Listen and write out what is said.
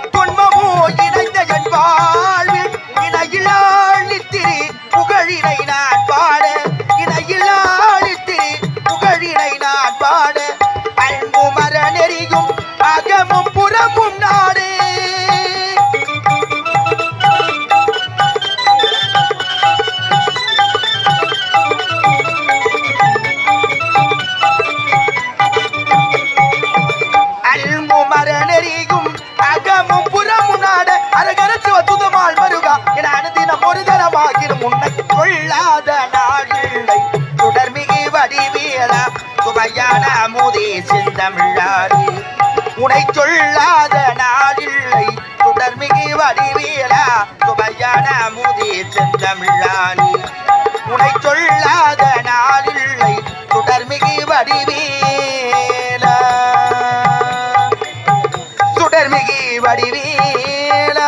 துன்பமோ இணைந்த என் வாழ்வில் இணையிலாழித்திரி புகழினை நான் பாட இணையிலாழித்திரி புகழினை நான் பாட அன்பு மர நெறியும் அகமும் புறமும் நாடே உன்னை கொள்ளாத நாளில்லை தொடர்மிகு வடிவேலா சுவையான அமுதே செந்தமிழாரி உனை சொல்லாத நாளில்லை தொடர்மிகு வடிவேலா சுவையான அமுதே செந்தமிழாரி உனை சொல்லாத நாளில்லை தொடர்மிகு வடிவேலா சுடர்மிகு வடிவேலா